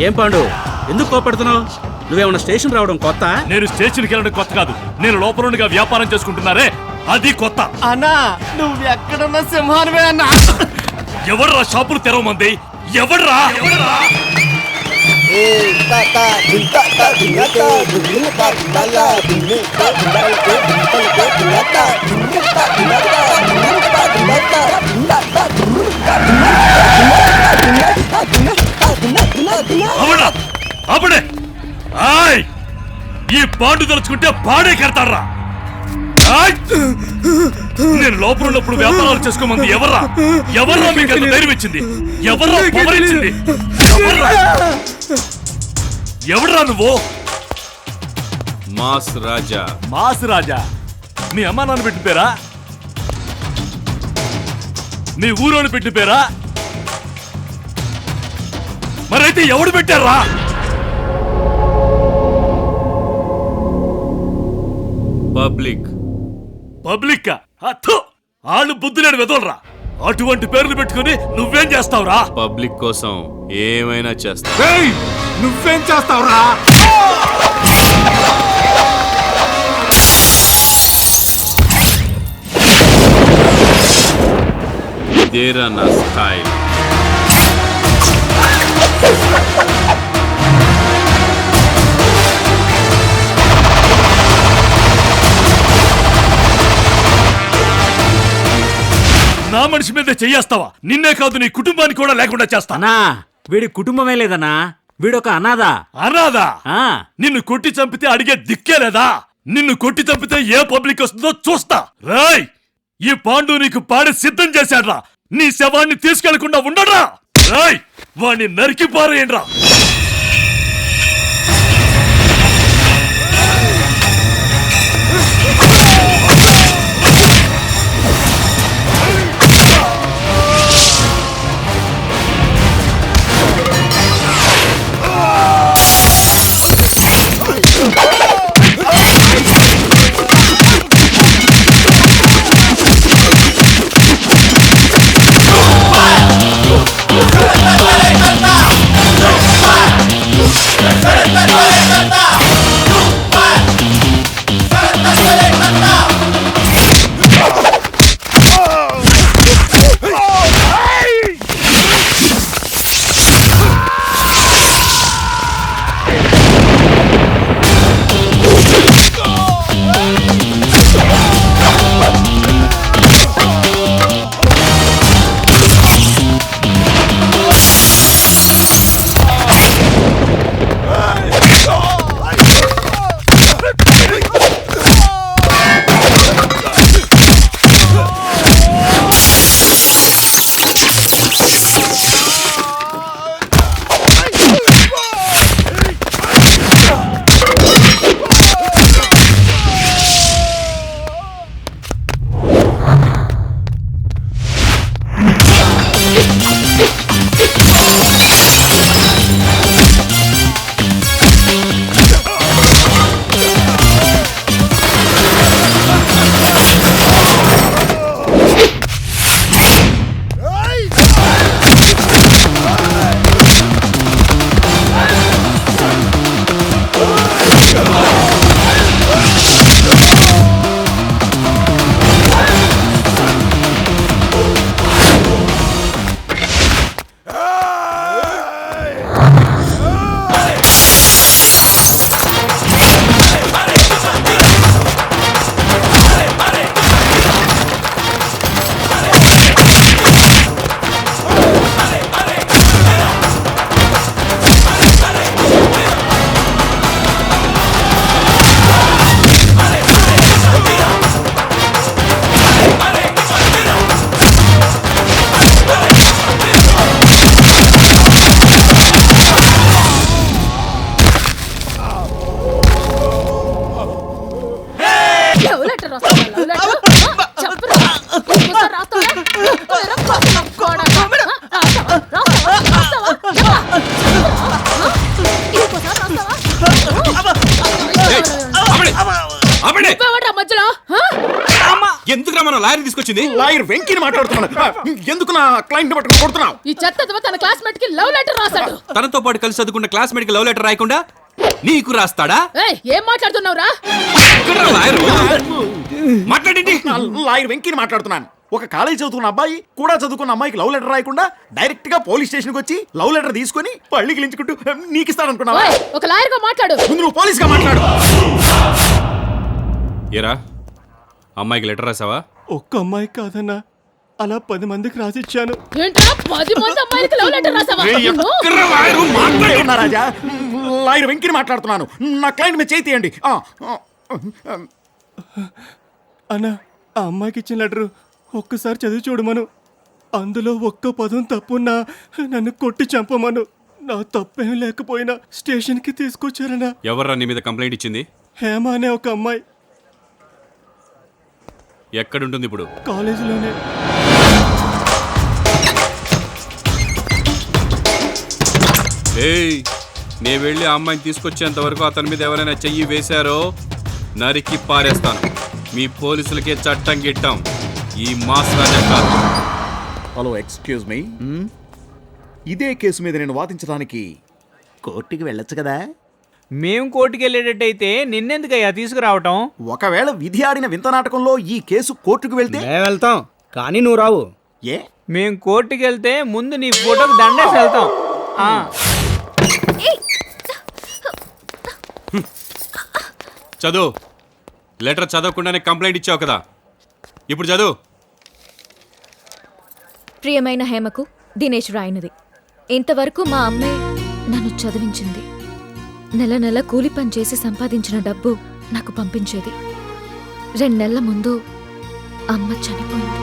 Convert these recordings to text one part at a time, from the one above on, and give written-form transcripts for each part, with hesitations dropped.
ఏం పాండు ఎందుకు కోపడుతున్నావు? నువ్వేమన్నా స్టేషన్ రావడం కొత్త? నేను స్టేషన్కి వెళ్ళడం కొత్త కాదు, నేను లోపలగా వ్యాపారం చేసుకుంటున్నారే అది కొత్త. అన్నా నువ్వు ఎక్కడున్న సింహానివే అన్నా. ఎవడ్రా షాపులు తెరవమంది? ఎవడ్రా? అప్పుడే ఈ పాండు తలుచుకుంటే పాడే కడతాడ్రా. నేను లోపల ఉన్నప్పుడు వ్యాపారాలు చేసుకోమంది ఎవర్రా? ఎవర్రా మీకు అంత ధైర్యం ఇచ్చింది? ఎవర్రా పవర్ ఇచ్చింది? ఎవడ్రా నువ్వు? మాస్ రాజా. మాస్ రాజా మీ అమ్మా నాన్న పెట్టిన పేరా? మీ ఊరోని పెట్టిన పేరా? మరైతే ఎవడు పెట్టారా? పబ్లిక్. పబ్లిక్ వాళ్ళు బుద్ధులేని వెదలరా. అటువంటి పేర్లు పెట్టుకుని నువ్వేం చేస్తావురా? పబ్లిక్ కోసం ఏమైనా చేస్తా. నువ్వేం చేస్తావురా? ఇదేరా నా స్టైల్. నా మనిషి మీద చెయ్యేస్తావా? నిన్నే కాదు నీ కుటుంబాన్ని కూడా లేకుండా చేస్తా. అన్నా వీడి కుటుంబమే లేదన్నా, వీడొక అనాథ. అనాథా? ఆ నిన్ను కొట్టి చంపితే అడిగే దిక్కే లేదా? నిన్ను కొట్టి చంపితే ఏ పబ్లిక్ వస్తుందో చూస్తా. రాయ్ ఈ పాండు నీకు పాడి సిద్ధం చేశాడ్రా. నీ శవాన్ని తీసుకెళ్లకుండా ఉండడ్రా. రాయ్ వాణ్ణి నరికి పారేయండ్రా. లాయర్ తీసుకొచ్చింది? లాయర్ వెంకిని మాట్లాడుతున్నాను. ఎందుకు నా క్లయింట్ పట్టుకుని కొడుతున్నావు? ఈ చెత్త తన క్లాస్మేట్ కి లవ్ లెటర్ రాశాడు. తనతో పాటు కలిసి చదువుకున్న క్లాస్మేట్ కి లవ్ లెటర్ రాయకుండా నీకు రాస్తాడా? ఏయ్, ఏం మాట్లాడుతున్నావురా? ఎక్కడ్రా లాయరు? మాట్లాడండి. లాయర్ వెంకిని మాట్లాడుతున్నాను. ఒక కాలేజ్ చదువుకున్న అబ్బాయి కూడా చదువుకున్న అమ్మాయికి లవ్ లెటర్ రాయకుండా డైరెక్ట్ గా పోలీస్ స్టేషన్ కి వచ్చి లవ్ లెటర్ తీసుకొని పళ్ళికి లించుకుంటూ నీకు ఇస్తాడనుకున్నావా? ఓయ్, ఒక లాయర్ గా మాట్లాడు. ముందు నువ్వు పోలీస్ గా మాట్లాడు. ఏరా అమ్మాయికి లెటర్ రాసావా? ఒక్క అమ్మాయి కాదన్నా, అలా 10 మందికి రాసిచ్చాను. ఏంట్రా 10 మంది అమ్మాయిలకి లవ్ లెటర్ రాసావా? నిన్ను? ఎక్కడ్రా లాయరు? మాట్లాడే ఉన్నా రాజా. లాయర్ వెంకిని మాట్లాడుతున్నాను. నా క్లయింట్ మీద చేయి తీయండి. అన్నా, ఆ అమ్మాయికి ఇచ్చిన లెటరు ఒక్కసారి చదివి చూడమను. అందులో ఒక్క పదం తప్పున్నా నన్ను కొట్టి చంపమను. నా తప్పేం లేకపోయినా స్టేషన్కి తీసుకొచ్చారన్నా. ఎవర్రా నీ మీద కంప్లైంట్ ఇచ్చింది? హేమ అనే ఒక అమ్మాయి ఎక్కడుంటుంది ఇప్పుడు? కాలేజీలోనే. ఏయ్, నే వెళ్ళి ఆ అమ్మాయిని తీసుకొచ్చేంత వరకు అతని మీద ఎవరైనా చెయ్యి వేశారో నరికి పారేస్తాను. మీ పోలీసులకే చట్టం గిట్టాం, ఈ మాస్ రాజా కాదు. Hello, excuse me. ఇదే కేసు మీద నేను వాదించడానికి కోర్టుకి వెళ్ళొచ్చు కదా? మేం కోర్టుకి వెళ్ళేటట్టయితే నిన్నెందుకయ్యా తీసుకురావటం? ఒకవేళ విధి ఆడిన వింత నాటకంలో ఈ కేసు కోర్టుకు వెళ్తే మేము వెళ్తాం, కానీ నువ్వు రావు. ఏ? మేం కోర్టుకి వెళ్తే ముందు నీ ఫోటోకి దండేసి వెళ్తాం. ఆ. చదువు. లెటర్ చదవకుండానే కంప్లైంట్ ఇచ్చావు కదా, ఇప్పుడు చదువు. ప్రియమైన హేమకు దినేష్ రాయినది. ఇంతవరకు మా అమ్మే నన్ను చదివించింది. నెల నెల కూలి పని చేసి సంపాదించిన డబ్బు నాకు పంపించేది. 2 నెలల ముందు అమ్మ చనిపోయింది.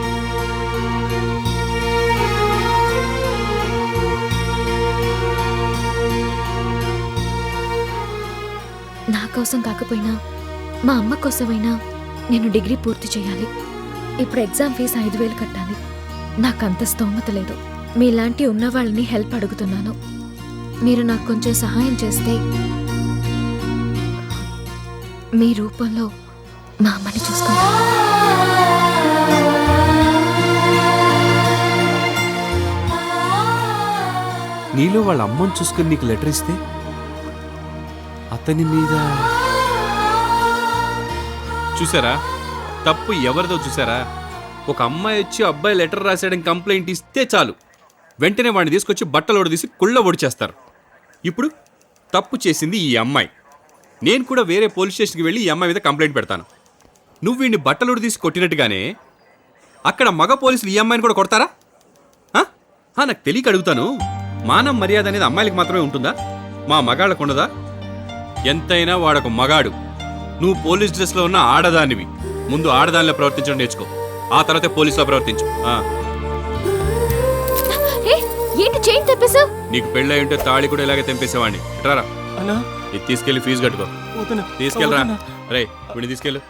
నా కోసం కాకపోయినా మా అమ్మ కోసమైనా నేను డిగ్రీ పూర్తి చేయాలి. ఇప్పుడు ఎగ్జామ్ ఫీజు 5,000 కట్టాలి. నాకంత స్తోమత లేదు. మీలాంటి ఉన్న వాళ్ళని హెల్ప్ అడుగుతున్నాను. మీరు నాకు కొంచెం సహాయం చేస్తే మీ రూపంలో మా అమ్మని చూసుకుంటాను. నీలో వాళ్ళ అమ్మని చూసుకుని నీకు లెటర్ ఇస్తే అతని మీద చూసారా? తప్పు ఎవరిదో చూసారా? ఒక అమ్మాయి వచ్చి అబ్బాయి లెటర్ రాసాడని కంప్లైంట్ ఇస్తే చాలు, వెంటనే వాడిని తీసుకొచ్చి బట్టలు తీసి కుళ్ళ ఒడిచేస్తారు. ఇప్పుడు తప్పు చేసింది ఈ అమ్మాయి. నేను కూడా వేరే పోలీస్ స్టేషన్కి వెళ్ళి ఈ అమ్మాయి మీద కంప్లైంట్ పెడతాను. నువ్వు వీడిని బట్టలు తీసి కొట్టినట్టుగానే అక్కడ మగ పోలీసులు ఈ అమ్మాయిని కూడా కొడతారా? నాకు తెలియక అడుగుతాను. మానం మర్యాద అనేది అమ్మాయిలకి మాత్రమే ఉంటుందా? మా మగాళ్ళకు ఉండదా? ఎంతైనా వాడొక మగాడు. నువ్వు పోలీస్ డ్రెస్లో ఉన్న ఆడదానివి. ముందు ఆడదానిలో ప్రవర్తించడం నేర్చుకో, ఆ తర్వాత పోలీసులో ప్రవర్తించు. ఏంటి చైన్ తెప్పేశావు? నీకు పెళ్ళై ఉంటే తాళి కూడా ఇలాగే తెంపేసేవాడిని. రారా, అన్నా, ఇది తీసుకెళ్లి ఫీజు కట్టుకో. వదనా, తీసుకెళ్ళరా. వదనా. రే, వీడిని తీసుకెళ్ళు.